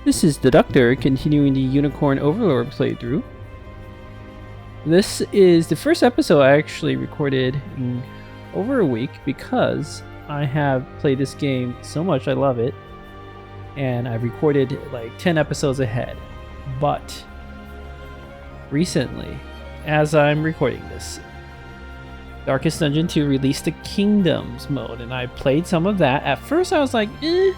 This is the Doctor continuing the Unicorn Overlord playthrough. This is the first episode I actually recorded in over a week because I have played this game so much, I love it, and I've recorded like 10 episodes ahead. But recently, as I'm recording this, Darkest Dungeon 2 released the Kingdoms mode, and I played some of that. At first I was like, eh.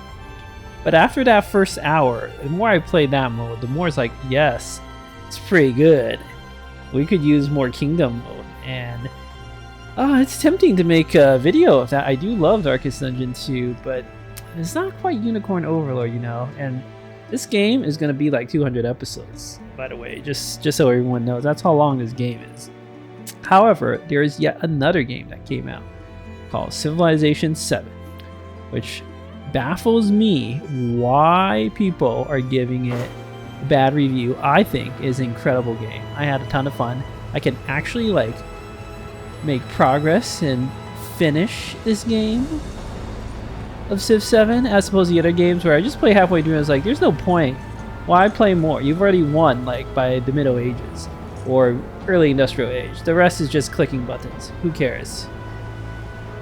But after that first hour, the more I played that mode, the more it's like, yes, it's pretty good. We could use more Kingdom mode, and it's tempting to make a video of that. I do love Darkest Dungeon 2, but it's not quite Unicorn Overlord, you know. And this game is going to be like 200 episodes, by the way, just so everyone knows. That's how long this game is. However, there is yet another game that came out called Civilization 7, which baffles me why people are giving it a bad review. I think is an incredible game. I had a ton of fun. I can actually like make progress and finish this game of Civ 7 as opposed to the other games where I just play halfway through and it's like, there's no point. Why play more? You've already won like by the Middle Ages or early Industrial Age. The rest is just clicking buttons. Who cares?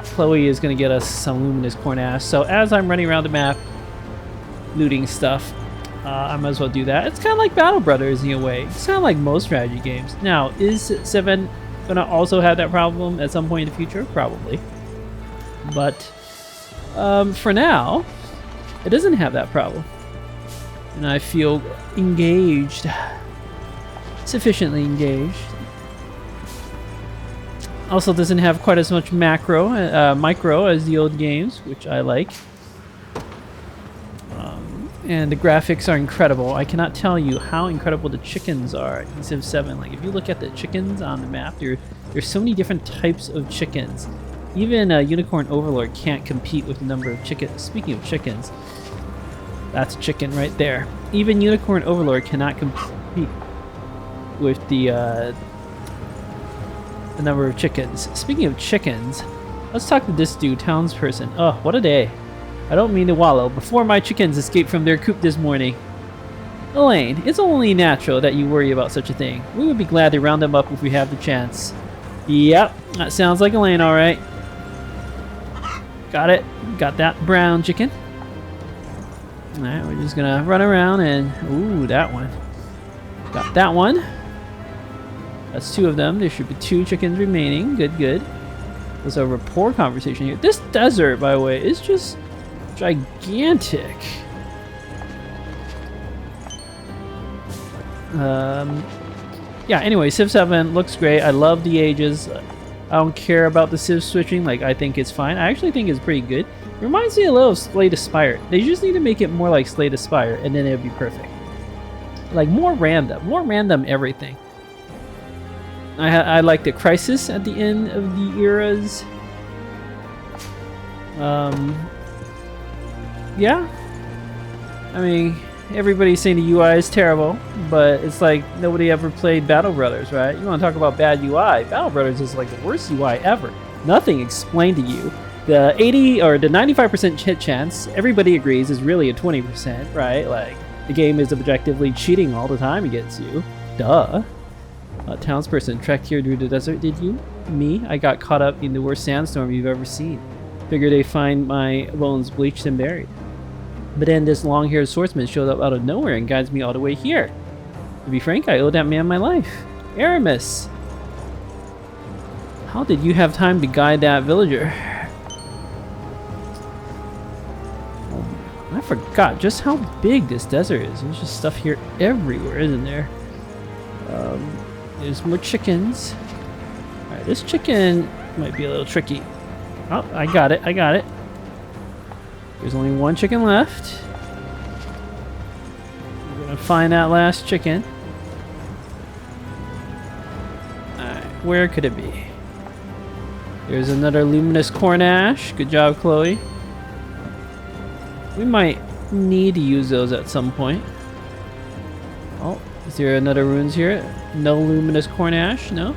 Chloe is going to get us some luminous corn ash. So as I'm running around the map, looting stuff, I might as well do that. It's kind of like Battle Brothers in a way. It's kind of like most strategy games. Now, is 7 going to also have that problem at some point in the future? Probably. But for now, it doesn't have that problem. And I feel engaged. Sufficiently engaged. Also doesn't have quite as much micro as the old games, which I like. And the graphics are incredible. I cannot tell you how incredible the chickens are in Civ 7. Like if you look at the chickens on the map, there's so many different types of chickens. Even Unicorn Overlord can't compete with the number of chickens. Speaking of chickens, that's a chicken right there. Even Unicorn Overlord cannot compete with the number of chickens. Speaking of chickens, let's talk to this dude, townsperson. Oh, what a day. I don't mean to wallow. Before my chickens escaped from their coop this morning. Elaine, it's only natural that you worry about such a thing. We would be glad to round them up if we have the chance. Yep, that sounds like Elaine, alright. Got it. Got that brown chicken. Alright, we're just gonna run around and... Ooh, that one. Got that one. That's 2 of them. There should be 2 chickens remaining. Good, good. There's a rapport conversation here. This desert, by the way, is just gigantic. Yeah, anyway, Civ 7 looks great. I love the ages. I don't care about the Civ switching. Like, I think it's fine. I actually think it's pretty good. Reminds me a little of Slay the Spire. They just need to make it more like Slay the Spire, and then it would be perfect. Like, more random everything. I like the crisis at the end of the eras. Yeah. I mean, everybody's saying the UI is terrible, but it's like nobody ever played Battle Brothers, right? You want to talk about bad UI? Battle Brothers is like the worst UI ever. Nothing explained to you. The 80 or the 95% hit chance, everybody agrees, is really a 20%, right? Like, the game is objectively cheating all the time against you. Duh. Townsperson trekked here through the desert, did you? Me? I got caught up in the worst sandstorm you've ever seen. Figured they'd find my bones bleached and buried. But then this long-haired swordsman showed up out of nowhere and guides me all the way here. To be frank, I owe that man my life. Aramis! How did you have time to guide that villager? I forgot just how big this desert is. There's just stuff here everywhere, isn't there? There's more chickens. Alright, this chicken might be a little tricky. Oh, I got it. There's only 1 chicken left. We're gonna find that last chicken. Alright, where could it be? There's another luminous corn ash. Good job, Chloe. We might need to use those at some point. Oh, is there another runes here? No luminous corn ash? No?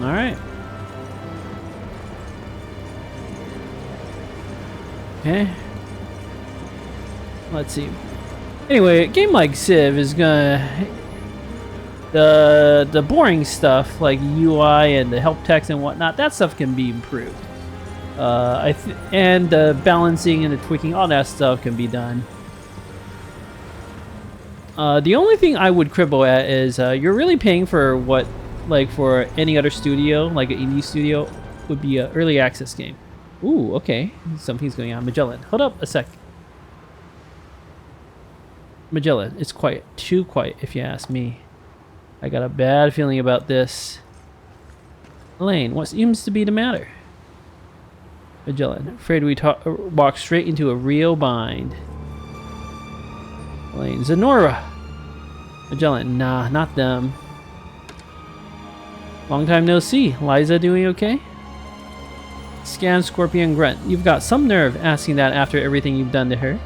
Alright. Okay. Let's see. Anyway, a game like Civ is gonna the boring stuff like UI and the help text and whatnot. That stuff can be improved. And the balancing and the tweaking, all that stuff can be done. The only thing I would quibble at is you're really paying for what, like for any other studio, like an indie studio, would be an early access game. Ooh, okay. Something's going on. Magellan, hold up a sec. Magellan, it's quiet. Too quiet, if you ask me. I got a bad feeling about this. Elaine, what seems to be the matter? Magellan, afraid we walk straight into a real bind. Elaine, Zenora. Magellan, nah, not them. Long time no see. Liza doing okay? Scan, Scorpion, Grunt. You've got some nerve asking that after everything you've done to her.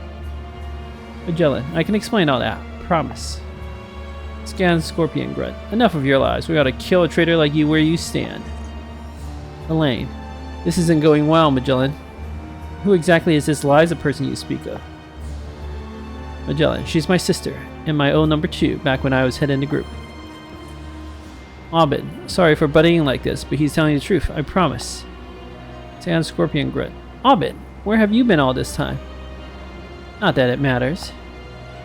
Magellan, I can explain all that. Promise. Scan, Scorpion, Grunt. Enough of your lies. We gotta kill a traitor like you where you stand. Elaine, this isn't going well, Magellan. Who exactly is this Liza person you speak of? Magellan, she's my sister, and my own number 2, back when I was head in the group. Abed, sorry for butting in like this, but he's telling the truth, I promise. Sand Scorpion Grunt. Abed, where have you been all this time? Not that it matters.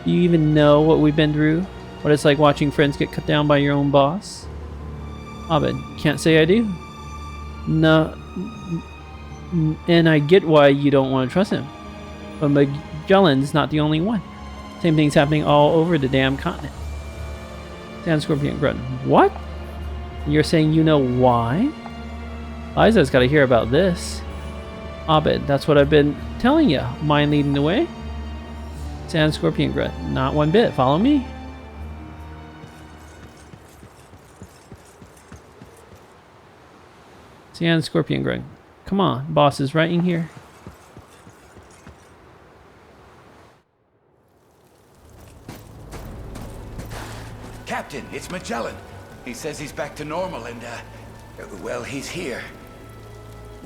Do you even know what we've been through? What it's like watching friends get cut down by your own boss? Abed, can't say I do. No, and I get why you don't want to trust him. But Magellan's not the only one. Same thing's happening all over the damn continent. Sand Scorpion Grunt. What? You're saying you know why? Liza's got to hear about this. Abed, that's what I've been telling you. Mind leading the way? Sand Scorpion Grunt. Not one bit. Follow me. Sand Scorpion Grunt. Come on, boss is right in here. Captain, it's Magellan. He says he's back to normal and, well, he's here.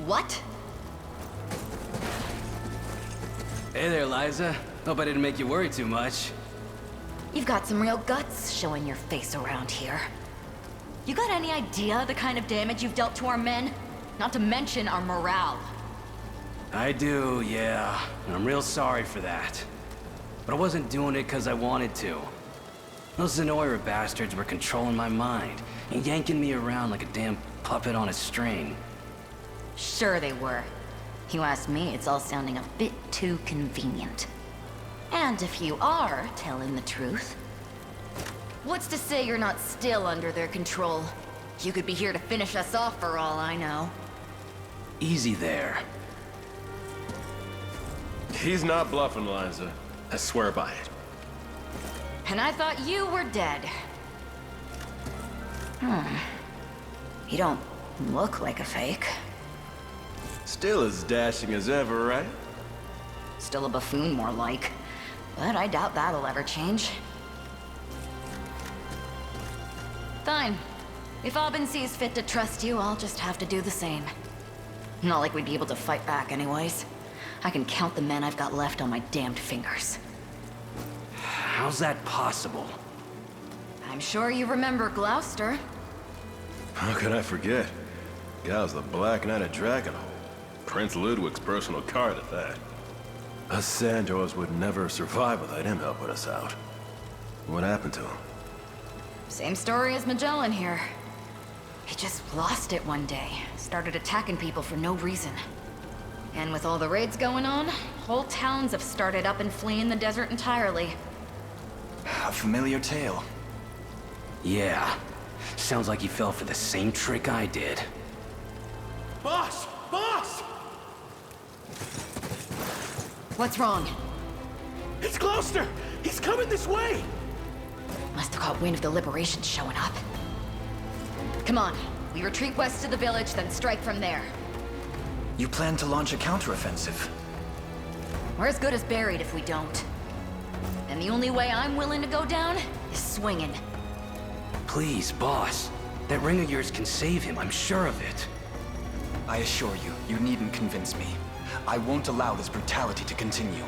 What? Hey there, Liza. Hope I didn't make you worry too much. You've got some real guts showing your face around here. You got any idea the kind of damage you've dealt to our men? Not to mention our morale. I do, yeah. And I'm real sorry for that. But I wasn't doing it because I wanted to. Those Zenora bastards were controlling my mind and yanking me around like a damn puppet on a string. Sure they were. You ask me, it's all sounding a bit too convenient. And if you are telling the truth, what's to say you're not still under their control? You could be here to finish us off for all I know. Easy there. He's not bluffing, Liza. I swear by it. And I thought you were dead. You don't look like a fake. Still as dashing as ever, right? Still a buffoon, more like. But I doubt that'll ever change. Fine. If Aubin sees fit to trust you, I'll just have to do the same. Not like we'd be able to fight back anyways. I can count the men I've got left on my damned fingers. How's that possible? I'm sure you remember Gloucester. How could I forget? Gal's the Black Knight of Dragonhold. Prince Ludwig's personal card at that. Us Sandors would never survive without him helping us out. What happened to him? Same story as Magellan here. He just lost it one day. Started attacking people for no reason. And with all the raids going on, whole towns have started up and fleeing the desert entirely. A familiar tale. Yeah. Sounds like he fell for the same trick I did. Boss! Boss! What's wrong? It's Gloucester! He's coming this way! Must have caught wind of the Liberations showing up. Come on, we retreat west to the village, then strike from there. You plan to launch a counteroffensive? We're as good as buried if we don't. And the only way I'm willing to go down is swinging. Please, boss. That ring of yours can save him, I'm sure of it. I assure you, you needn't convince me. I won't allow this brutality to continue.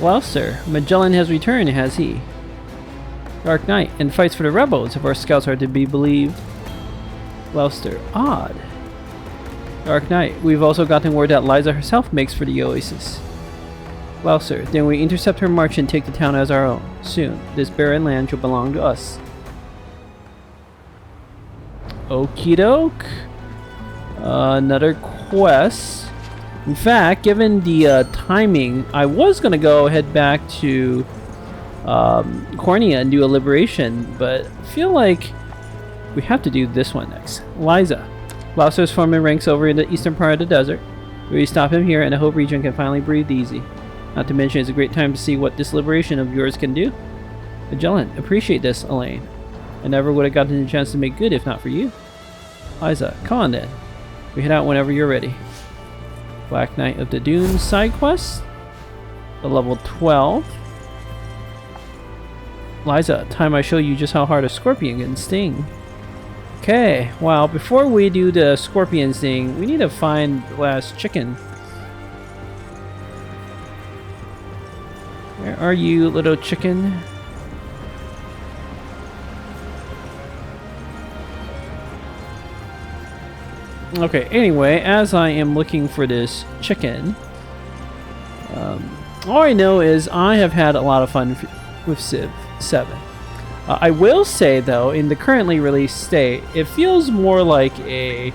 Well, sir, Magellan has returned, has he? Dark Knight, and fights for the rebels, if our scouts are to be believed. Well, sir, odd. Dark Knight, we've also gotten word that Liza herself makes for the Oasis. Well, sir, then we intercept her march and take the town as our own. Soon, this barren land shall belong to us. Okie doke. Another quest. In fact, given the timing, I was going to go head back to Cornea and do a liberation, but I feel like we have to do this one next. Liza. Gloucester's foreman ranks over in the eastern part of the desert. We stop him here and the Hope region can finally breathe easy. Not to mention it's a great time to see what this liberation of yours can do. Magellan, appreciate this, Elaine. I never would have gotten the chance to make good if not for you. Liza, come on then. We head out whenever you're ready. Black Knight of the Dunes side quest. The level 12. Liza, time I show you just how hard a scorpion can sting. Okay, well, before we do the scorpion sting, we need to find the last chicken. Where are you, little chicken? Okay, anyway, as I am looking for this chicken, all I know is I have had a lot of fun with Civ 7. I will say, though, in the currently released state, it feels more like a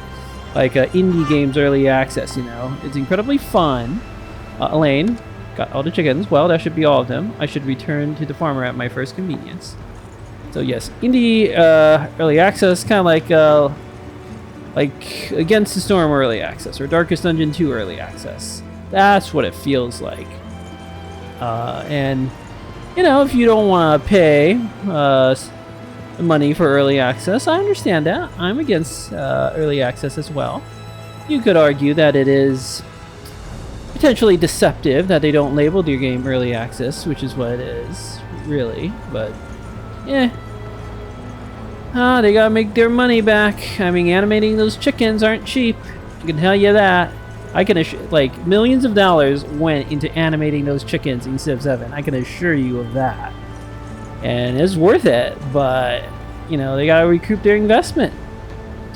indie games early access, you know? It's incredibly fun. Elaine, got all the chickens. Well, that should be all of them. I should return to the farmer at my first convenience. So yes, indie early access, kind of like Against the Storm early access or Darkest Dungeon 2 early access. That's what it feels like. And you know, if you don't want to pay money for early access, I understand that. I'm against early access as well. You could argue that it is potentially deceptive that they don't label their game early access, which is what it is, really. But yeah. They gotta make their money back. I mean, animating those chickens aren't cheap. I can tell you that. I can like millions of dollars went into animating those chickens in Civ 7. I can assure you of that. And it's worth it, but you know, they gotta recoup their investment.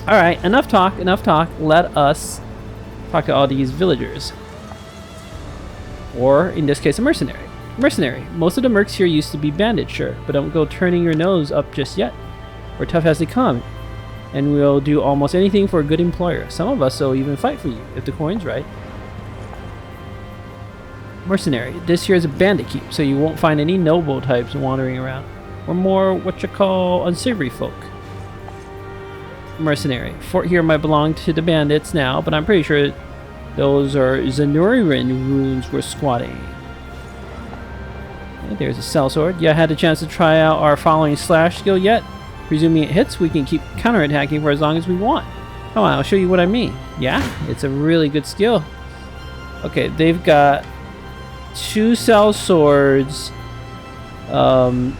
Alright, enough talk, enough talk. Let us talk to all these villagers. Or, in this case, a mercenary. Mercenary. Most of the mercs here used to be bandits, sure, but don't go turning your nose up just yet. We're tough as they come, and we'll do almost anything for a good employer. Some of us will even fight for you, if the coin's right. Mercenary. This here is a bandit keep, so you won't find any noble types wandering around. We're more what you call unsavory folk. Mercenary. Fort here might belong to the bandits now, but I'm pretty sure those are Zenurian runes we're squatting. Okay, there's a sellsword. Yeah, I had a chance to try out our following slash skill yet. Presuming it hits, we can keep counterattacking for as long as we want. Come on, I'll show you what I mean. Yeah, it's a really good skill. Okay, they've got 2 cell swords, and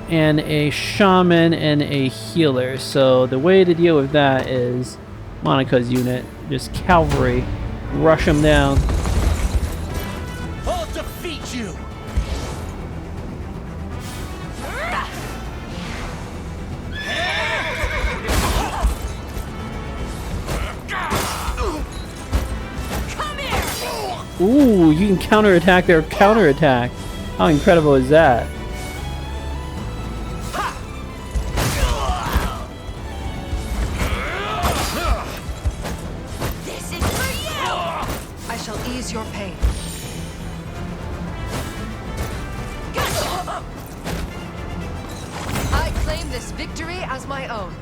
a shaman and a healer. So the way to deal with that is Monica's unit, just cavalry, rush them down. I'll defeat you. Ooh, you can counterattack their counterattack. How incredible is that? This is for you! I shall ease your pain. I claim this victory as my own.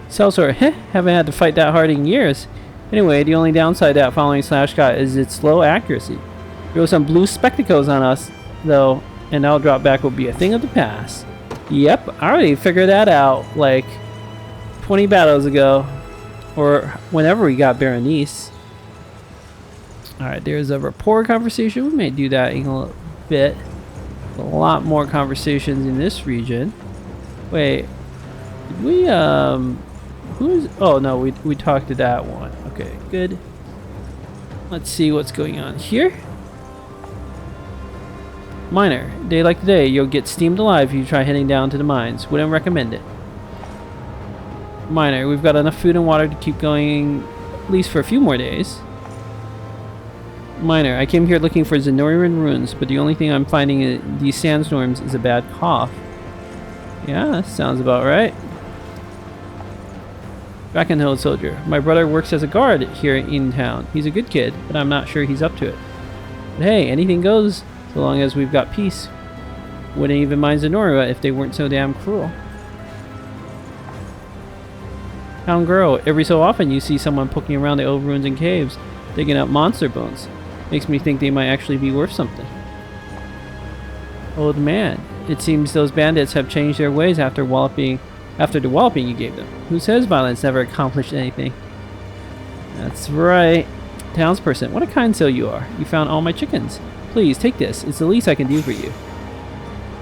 Sellsword, haven't had to fight that hard in years. Anyway, the only downside that following slash got is its low accuracy. Throw some blue spectacles on us, though, and our drop back will be a thing of the past. Yep, I already figured that out like 20 battles ago, or whenever we got Berenice. Alright, there's a rapport conversation. We may do that in a little bit. A lot more conversations in this region. Wait, did we, who's, oh no, we talked to that one. Okay, good. Let's see what's going on here. Minor, day like today, you'll get steamed alive if you try heading down to the mines. Wouldn't recommend it. Minor, we've got enough food and water to keep going at least for a few more days. Minor, I came here looking for Zenorian runes, but the only thing I'm finding in these sandstorms is a bad cough. Yeah, that sounds about right. Brackenhill soldier, my brother works as a guard here in town. He's a good kid, but I'm not sure he's up to it. But hey, anything goes, so long as we've got peace. Wouldn't even mind Zenoria if they weren't so damn cruel. Town girl, every so often you see someone poking around the old ruins and caves, digging up monster bones. Makes me think they might actually be worth something. Old man, it seems those bandits have changed their ways after the walloping you gave them. Who says violence never accomplished anything? That's right. Townsperson, what a kind soul you are. You found all my chickens. Please, take this. It's the least I can do for you.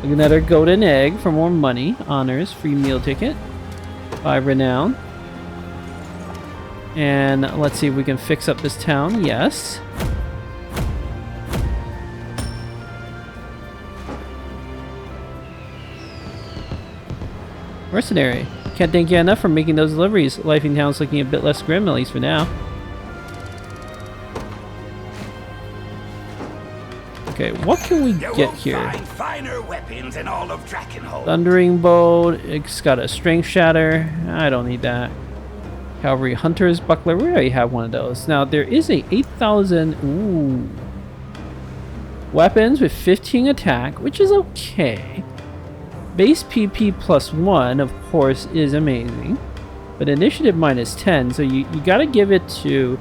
Another golden egg for more money, honors, free meal ticket, 5 renown. And let's see if we can fix up this town. Yes. Mercenary. Can't thank you enough for making those deliveries. Life in town's looking a bit less grim, at least for now. Okay, what can we get here? Find finer weapons in all of Drakenhold. Thundering Bolt. It's got a Strength Shatter. I don't need that. Cavalry Hunter's Buckler. We already have one of those. Now, there is a 8,000... Ooh. Weapons with 15 attack, which is okay. Base PP +1, of course, is amazing. But initiative -10, so you gotta give it to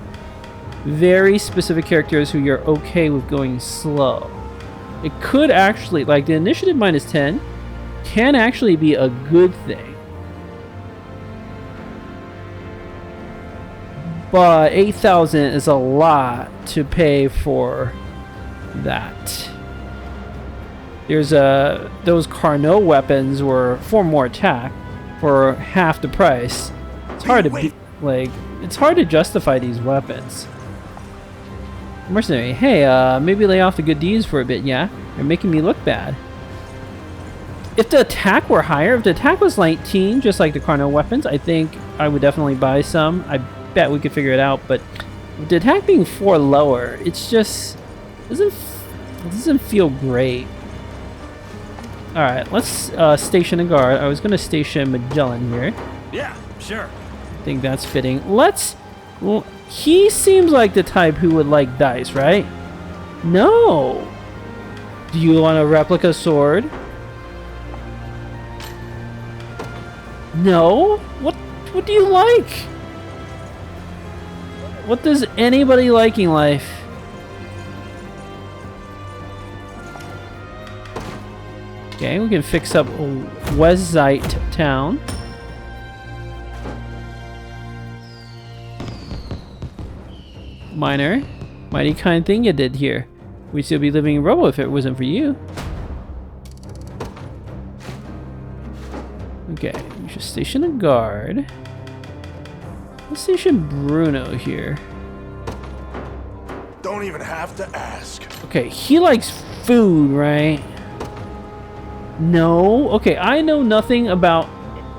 very specific characters who you're okay with going slow. It could actually, like the initiative -10, can actually be a good thing. But 8,000 is a lot to pay for that. There's those Carnot weapons were for more attack for half the price. It's hard to be, like, it's hard to justify these weapons. Mercenary, hey, maybe lay off the good deeds for a bit, yeah? You're making me look bad. If the attack were higher, if the attack was 19, just like the Carnot weapons, I think I would definitely buy some. I bet we could figure it out, but with the attack being 4 lower, it's just it doesn't feel great. Alright, let's station a guard. I was going to station Magellan here. Yeah, sure. I think that's fitting. Well, he seems like the type who would like dice, right? No! Do you want a replica sword? No? What do you like? What does anybody like in life? Okay, we can fix up Westzite town. Minor, mighty kind thing you did here. We'd still be living in Robo if it wasn't for you. Okay, we should station a guard. Let's station Bruno here. Don't even have to ask. Okay, he likes food, right? No? Okay, I know nothing about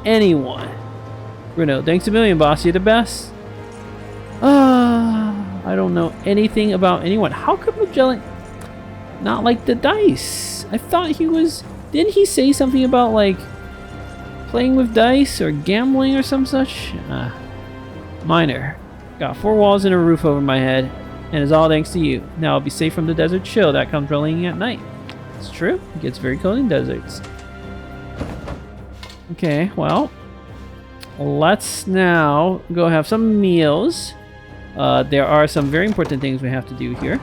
anyone. Bruno, thanks a million, boss. You're the best. I don't know anything about anyone. How could Magellan not like the dice? I thought he was... Didn't he say something about, like, playing with dice or gambling or some such? Minor. Got 4 walls and a roof over my head, and it's all thanks to you. Now I'll be safe from the desert chill that comes rolling in at night. It's true. It gets very cold in deserts. Okay, well, let's now go have some meals. There are some very important things we have to do here.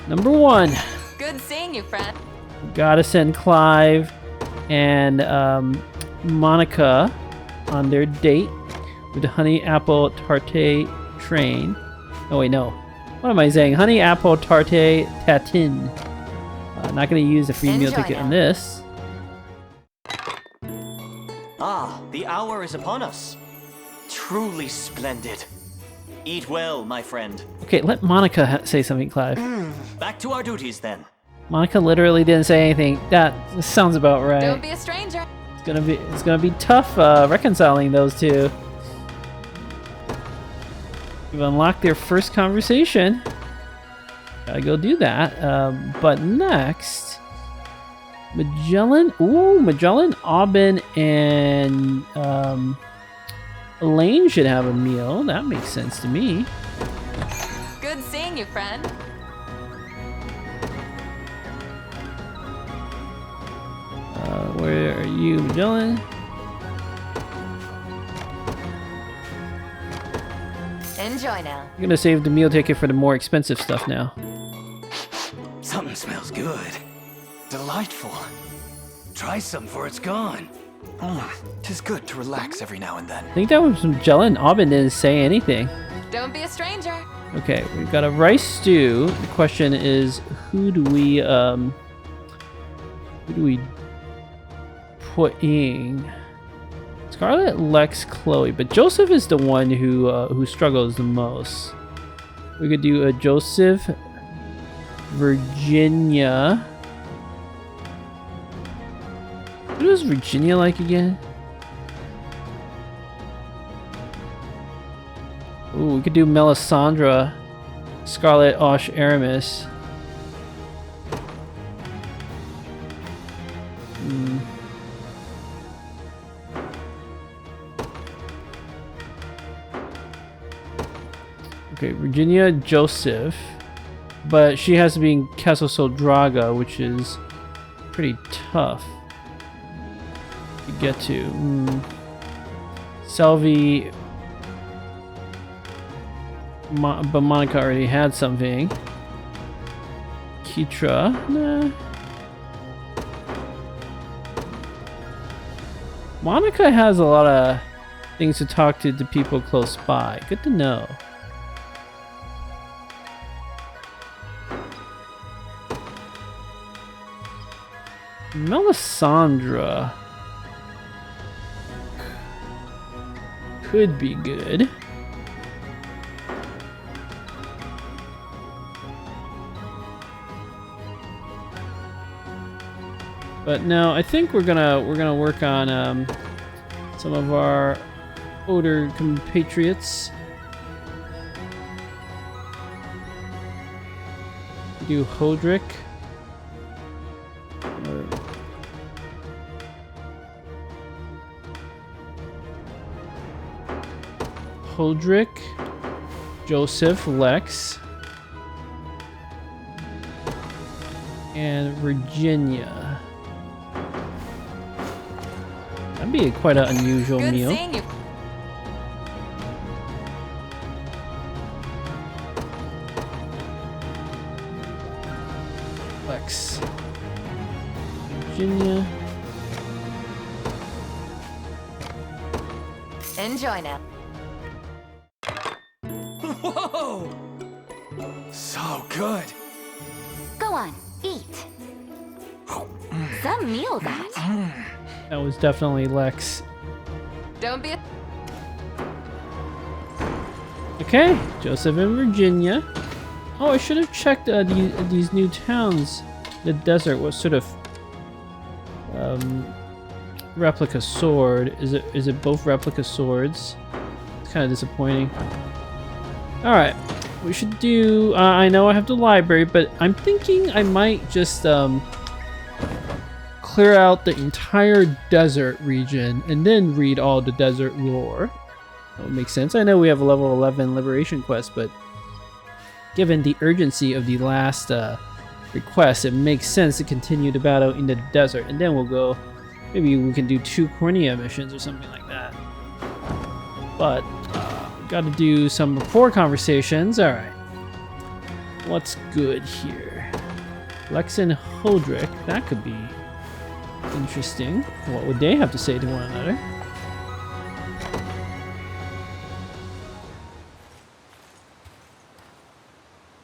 Number 1. Good seeing you, friend. Gotta send Clive and Monica on their date with the honey apple tarte train. Oh wait, no. What am I saying? Honey apple tarte tatin. Not gonna use the free meal ticket on this. Ah, the hour is upon us. Truly splendid. Eat well, my friend. Okay, let Monica say something, Clive. Back to our duties, then. Monica literally didn't say anything. That sounds about right. Don't be a stranger. It's gonna be tough reconciling those two. You've unlocked their first conversation. Gotta go do that. But next, Magellan. Ooh, Magellan, Aubin, and Elaine should have a meal. That makes sense to me. Good seeing you, friend. Where are you, Magellan? Enjoy now. I'm gonna save the meal ticket for the more expensive stuff now. Something smells good. Delightful. Try some before it's gone. Tis good to relax every now and then. I think that was Magellan. Aubin didn't say anything. Don't be a stranger. Okay, we've got a rice stew. The question is, who do we put in? Scarlet, Lex, Chloe, but Joseph is the one who struggles the most. We could do a Joseph, Virginia. What is Virginia like again? Ooh, we could do Melisandre, Scarlet, Osh, Aramis. Okay, Virginia, Joseph, but she has to be in Castle Soldraga, which is pretty tough to get to. Selvi, but Monica already had something. Keitra, nah. Monica has a lot of things to talk to the people close by. Good to know. Melisandre could be good. But no, I think we're gonna work on some of our older compatriots. Do Hodrick. Hodrick, Joseph, Lex, and Virginia. That'd be quite an unusual Good meal. seeing you. Lex, Virginia. Enjoy now. Whoa! So good. Go on, eat. Some meal that. That was definitely Lex. Don't be a... Okay, Joseph and Virginia. Oh, I should have checked these new towns. The desert, what sort of replica sword? Is it both replica swords? It's kind of disappointing. All right, we should do. I know I have the library, but I'm thinking I might just clear out the entire desert region and then read all the desert lore. That would make sense. I know we have a level 11 liberation quest, but given the urgency of the last request, it makes sense to continue the battle in the desert, and then we'll go. Maybe we can do 2 Cornea missions or something like that. But got to do some rapport conversations. All right, what's good here? Lex and Hodrick. That could be interesting. What would they have to say to one another?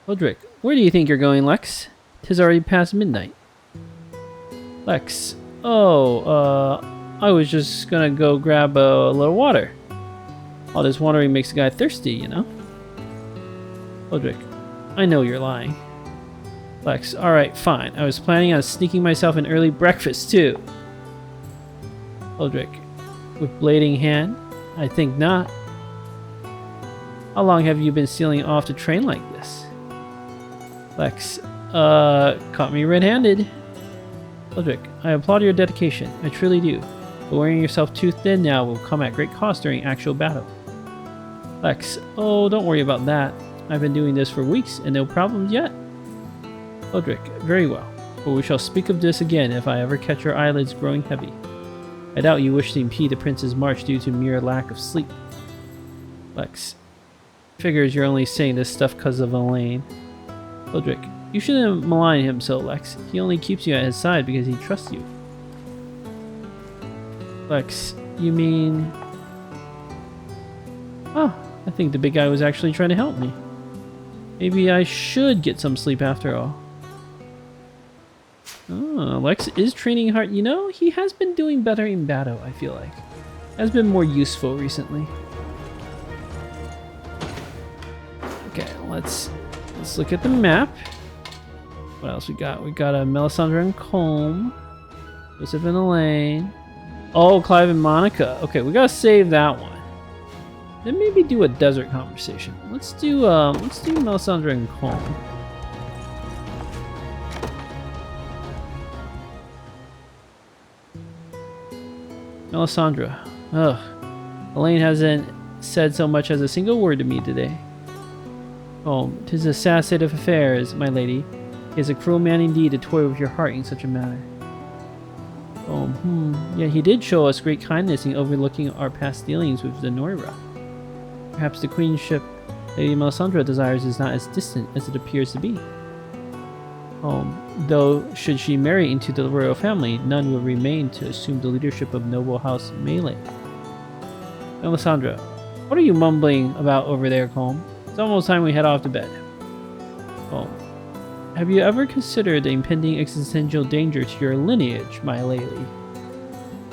Hodrick, where do you think you're going, Lex? 'Tis already past midnight. Lex, I was just gonna go grab a little water. All this wandering makes a guy thirsty, you know? Hodrick, I know you're lying. Lex, alright, fine. I was planning on sneaking myself an early breakfast, too. Eldrick, with blading hand? I think not. How long have you been stealing off to train like this? Lex, caught me red-handed. Eldrick, I applaud your dedication. I truly do. But wearing yourself too thin now will come at great cost during actual battle. Lex, oh, don't worry about that. I've been doing this for weeks and no problems yet. Eldrick, very well. But we shall speak of this again if I ever catch your eyelids growing heavy. I doubt you wish to impede the prince's march due to mere lack of sleep. Lex, figures you're only saying this stuff because of Elaine. Eldrick, you shouldn't malign him so, Lex. He only keeps you at his side because he trusts you. Lex, you mean... Oh, I think the big guy was actually trying to help me. Maybe I should get some sleep after all. Oh, Lex is training hard. You know, he has been doing better in battle, I feel like. Has been more useful recently. Okay, let's look at the map. What else we got? We got a Melisandre and Colm. Joseph and Elaine. Oh, Clive and Monica. Okay, we gotta save that one. Then maybe do a desert conversation. Let's do Melisandre and Colm. Melisandre. Ugh. Elaine hasn't said so much as a single word to me today. Oh, 'tis a sad state of affairs, my lady. He is a cruel man indeed to toy with your heart in such a matter. Oh, yeah, he did show us great kindness in overlooking our past dealings with the Noira. Perhaps the queenship Lady Melisandre desires is not as distant as it appears to be. Though should she marry into the royal family, none will remain to assume the leadership of noble house Melee. Melisandre, what are you mumbling about over there, Colm? It's almost time we head off to bed. Colm, have you ever considered the impending existential danger to your lineage, my lady?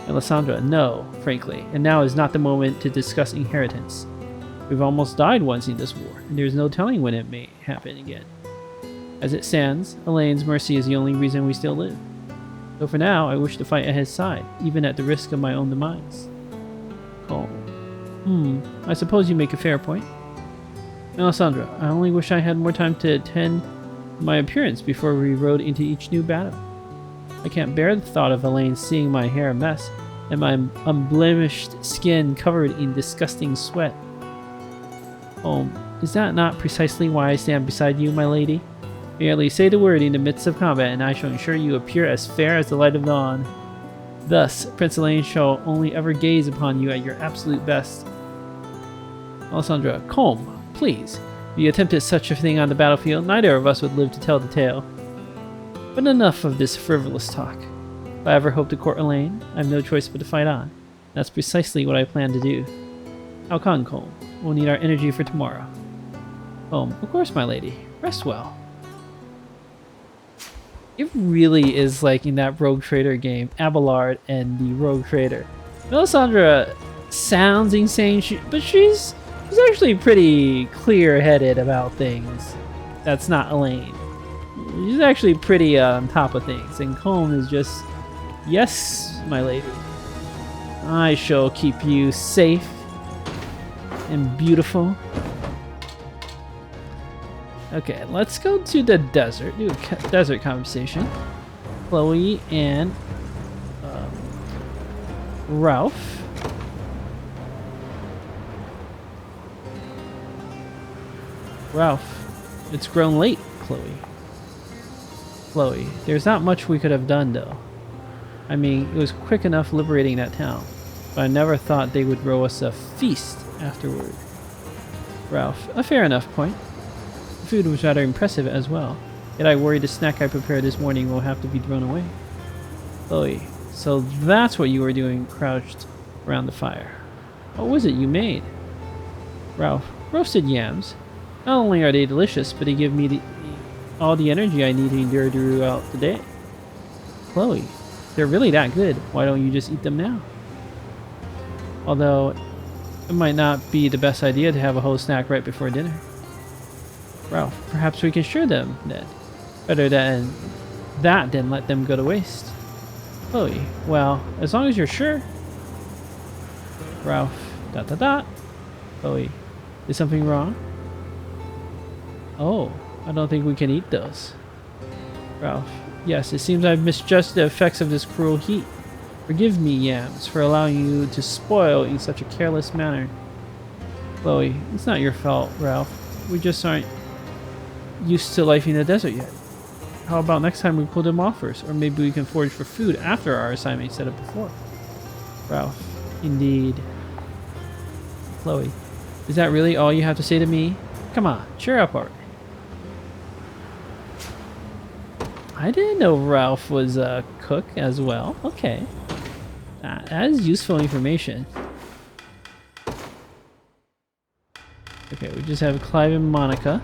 Melisandre, no, frankly, and now is not the moment to discuss inheritance. We've almost died once in this war, and there's no telling when it may happen again. As it stands, Elaine's mercy is the only reason we still live. So for now, I wish to fight at his side, even at the risk of my own demise. Colm, I suppose you make a fair point. Melisandre, I only wish I had more time to attend my appearance before we rode into each new battle. I can't bear the thought of Elaine seeing my hair a mess, and my unblemished skin covered in disgusting sweat. Is that not precisely why I stand beside you, my lady? Merely say the word in the midst of combat, and I shall ensure you appear as fair as the light of dawn. Thus, Prince Elaine shall only ever gaze upon you at your absolute best. Melisandre, Colm, please. If you attempted such a thing on the battlefield, neither of us would live to tell the tale. But enough of this frivolous talk. If I ever hope to court Elaine, I have no choice but to fight on. That's precisely what I plan to do. How come, Colm? We'll need our energy for tomorrow. Of course, my lady. Rest well. It really is like in that Rogue Trader game, Abelard and the Rogue Trader. Melisandre sounds insane, but she's actually pretty clear-headed about things. That's not Elaine. She's actually pretty on top of things, and Colm is just, yes, my lady. I shall keep you safe and beautiful. Okay, let's go to the desert. Do a desert conversation. Chloe and Ralph. Ralph, it's grown late, Chloe. Chloe, there's not much we could have done, though. I mean, it was quick enough liberating that town, but I never thought they would throw us a feast afterward. Ralph, a fair enough point. The food was rather impressive as well, yet I worry the snack I prepared this morning will have to be thrown away. Chloe, so that's what you were doing crouched around the fire. What was it you made? Ralph, roasted yams. Not only are they delicious, but they give me all the energy I need to endure throughout the day. Chloe, they're really that good. Why don't you just eat them now? Although, it might not be the best idea to have a whole snack right before dinner. Ralph, perhaps we can share them, then. Better than that than let them go to waste. Chloe, well, as long as you're sure. Ralph, ... Chloe, is something wrong? Oh, I don't think we can eat those. Ralph, yes, it seems I've misjudged the effects of this cruel heat. Forgive me, Yams, for allowing you to spoil in such a careless manner. Chloe, it's not your fault, Ralph. We just aren't used to life in the desert yet. How about next time we pull them off first? Or maybe we can forage for food after our assignment set up before. Ralph, indeed. Chloe, is that really all you have to say to me? Come on, cheer up already. I didn't know Ralph was a cook as well. Okay. That is useful information. Okay, we just have Clive and Monica.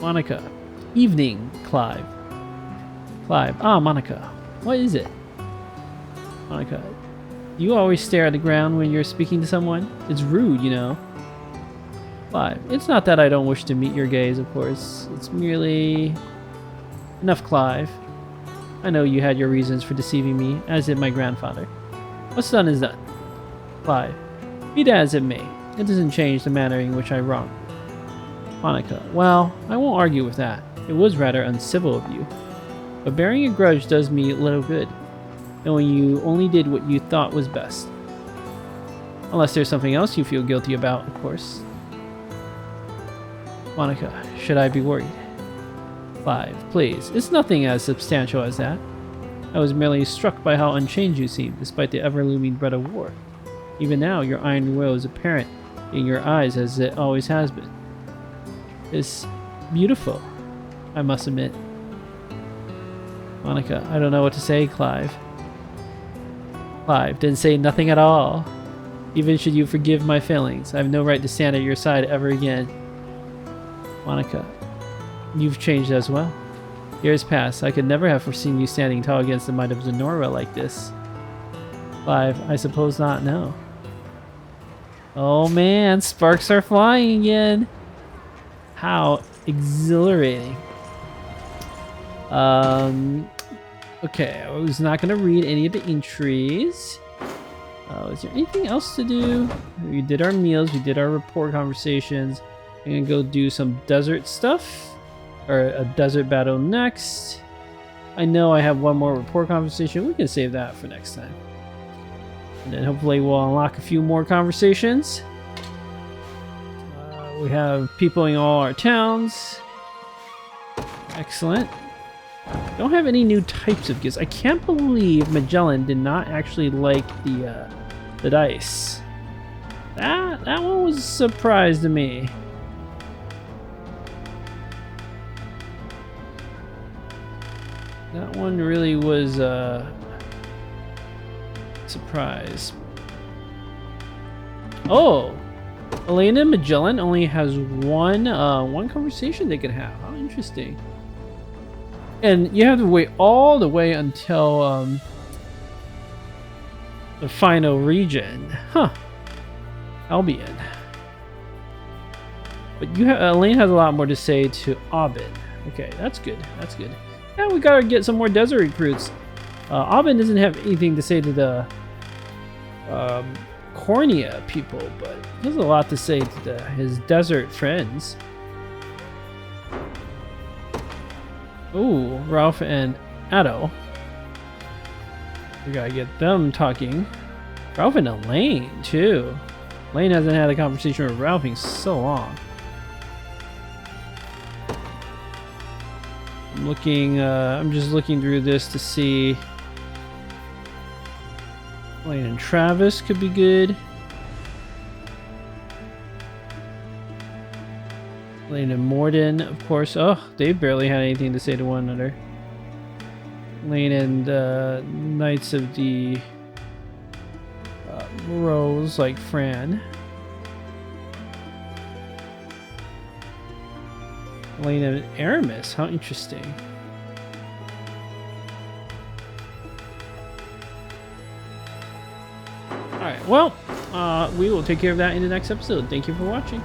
Monica. Evening, Clive. Clive. Ah, Monica. What is it? Monica. You always stare at the ground when you're speaking to someone. It's rude, you know. Clive. It's not that I don't wish to meet your gaze, of course. It's merely... Enough, Clive. I know you had your reasons for deceiving me, as did my grandfather. What's done is done. Clive. Be that as it may, it doesn't change the manner in which I wronged. Monica. Well, I won't argue with that. It was rather uncivil of you. But bearing a grudge does me little good, knowing you only did what you thought was best. Unless there's something else you feel guilty about, of course. Monica, should I be worried? Clive, please. It's nothing as substantial as that. I was merely struck by how unchanged you seem, despite the ever-looming dread of war. Even now, your iron will is apparent in your eyes as it always has been. It's beautiful, I must admit. Monica, I don't know what to say, Clive. Clive, didn't say nothing at all. Even should you forgive my failings, I have no right to stand at your side ever again. Monica, you've changed as well. Years past, I could never have foreseen you standing tall against the might of Zenora like this. Clive, I suppose not, no. Oh man, sparks are flying again. How exhilarating. Okay, I was not going to read any of the entries. Is there anything else to do? We did our meals, we did our report conversations. I'm going to go do some desert stuff. Or a desert battle next. I know I have one more report conversation. We can save that for next time. And then hopefully we'll unlock a few more conversations. We have people in all our towns. Excellent. Don't have any new types of gifts. I can't believe Magellan did not actually like the dice. That one was a surprise to me. That one really was a surprise. Oh! Elena and Magellan only has one conversation they can have. How interesting. And you have to wait all the way until the final region. Huh. Albion. But you have Elaine has a lot more to say to Aubin. Okay, that's good. That's good. Yeah, we gotta get some more desert recruits. Aubin doesn't have anything to say to the Cornea people, but he has a lot to say to his desert friends. Ooh, Ralph and Addo. We gotta get them talking. Ralph and Elaine, too. Elaine hasn't had a conversation with Ralph in so long. I'm just looking through this to see. Elaine and Travis could be good. Elaine and Morden, of course. Oh, they barely had anything to say to one another. Elaine and Knights of the Rose, like Fran. Elaine and Aramis, how interesting. Alright, well, we will take care of that in the next episode. Thank you for watching.